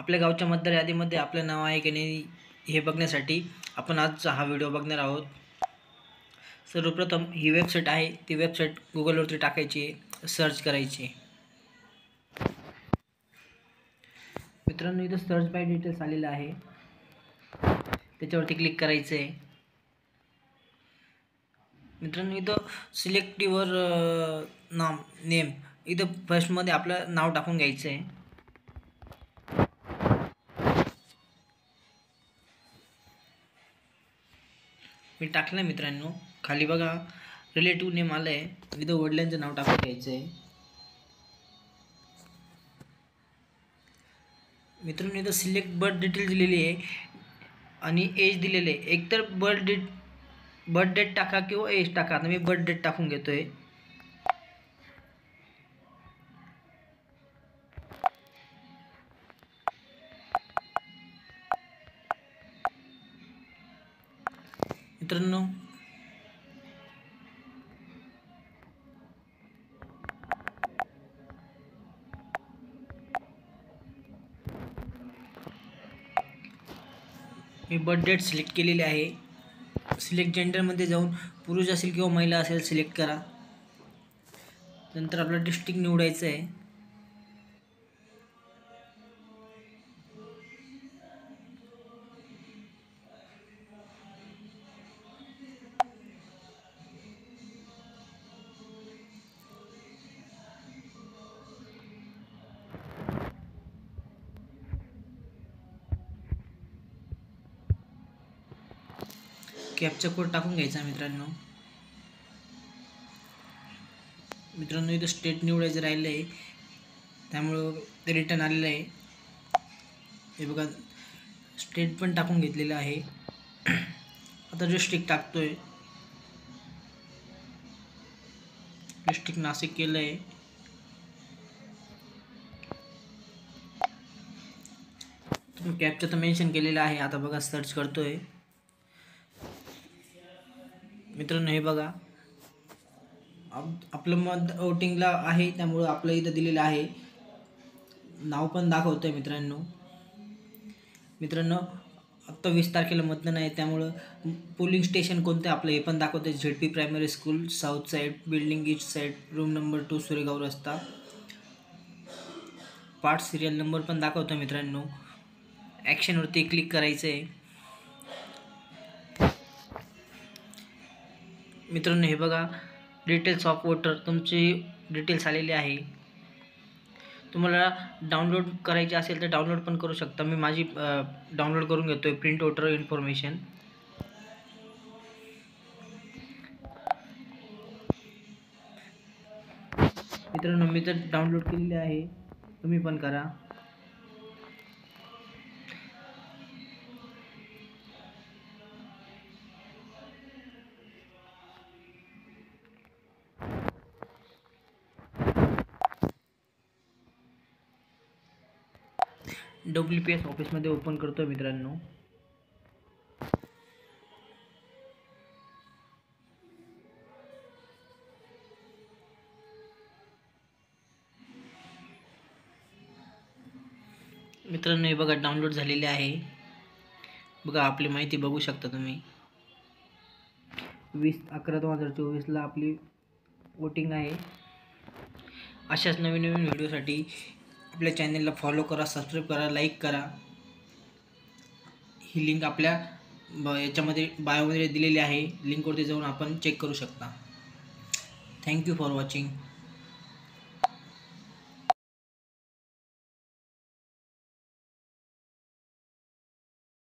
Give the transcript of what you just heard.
आपल्या गावच्या मतदार यादीमध्ये आपलं नाव आहे की नाही हे बघण्यासाठी आपण आज हा व्हिडिओ बघणार आहोत। सर्वप्रथम ही वेबसाईट आहे, ती वेबसाईट गुगलवरती टाकायची, सर्च करायची। मित्रांनो, इथं सर्च बाय डिटेल्स आलेलं आहे, त्याच्यावरती क्लिक करायचं आहे। मित्रांनो, इथं सिलेक्टिव्हर नेम इथं फर्स्टमध्ये आपलं नाव टाकून घ्यायचं आहे। मी टाकलं मित्रांनो, खाली बघा रिलेटिव्ह नेम आलं आहे, इथं वडिलांचं नाव टाकून घ्यायचं आहे। मित्रांनो, इथं सिलेक्ट बर्थ डिटेल दिलेली आहे आणि एज दिलेले आहे। एकतर बर्थ डेट टाका किंवा एज टाका। आता मी बर्थ डेट टाकून घेतोय। मित्रांनो, मी बर्थ डेट सिलेक्ट केलेली आहे। सिलेक्ट जेंडरमध्ये जाऊन पुरुष असेल किंवा महिला असेल सिलेक्ट करा। नंतर आपलं डिस्ट्रिक्ट निवडायचं आहे। कॅप्चा कोड टाकून घ्यायचा मित्रांनो। इथं स्टेट निवडायचं राहिलं आहे, त्यामुळं ते रिटर्न आलेलं आहे। हे बघा, स्टेट पण टाकून घेतलेलं आहे। आता डिस्ट्रिक्ट टाकतोय, डिस्ट्रिक्ट नाशिक केलं आहे। कॅप्चा तर मेन्शन केलेला आहे। आता बघा सर्च करतोय। मित्रांनो, हे बघा आपलं मत वोटिंगला आहे, त्यामुळं आपलं इथं दिलेलं आहे, नाव पण दाखवतोय। मित्रांनो, आता 20 तारखेला मतदान आहे, त्यामुळं पोलिंग स्टेशन कोणतं आपलं हे पण दाखवतंय। ZP primary school, south side, building east side, room number 2, Suregaon रस्ता। पार्ट सिरियल नंबर पण दाखवतो मित्रांनो। ॲक्शनवरती क्लिक करायचं आहे। मित्रांनो, हे बघा डिटेल्स ऑफ वोटर, तुमची डिटेल्स आलेली आहे। तुम्हाला डाउनलोड करायची असेल तर डाउनलोड पण करू शकता। मी माझी डाउनलोड करून घेतोय, प्रिंट वोटर इन्फॉर्मेशन। मित्रांनो, मी तर डाउनलोड केलेली आहे, तुम्ही पण करा। WPS ऑफिसमध्ये ओपन करतो मित्रांनो। मित्रांनो, हे बघा डाउनलोड झालेले आहे। बघा आपली माहिती बघू शकता तुम्ही। 20/11/2024 आपली वोटिंग आहे। अशाच नवीन व्हिडिओसाठी आपल्या चॅनलला फॉलो करा, सबस्क्राईब करा, लाईक करा। ही लिंक आपल्या याच्यामध्ये बायोमध्ये दिलेली आहे, लिंकवरती जाऊन आपण चेक करू शकता। Thank you for watching.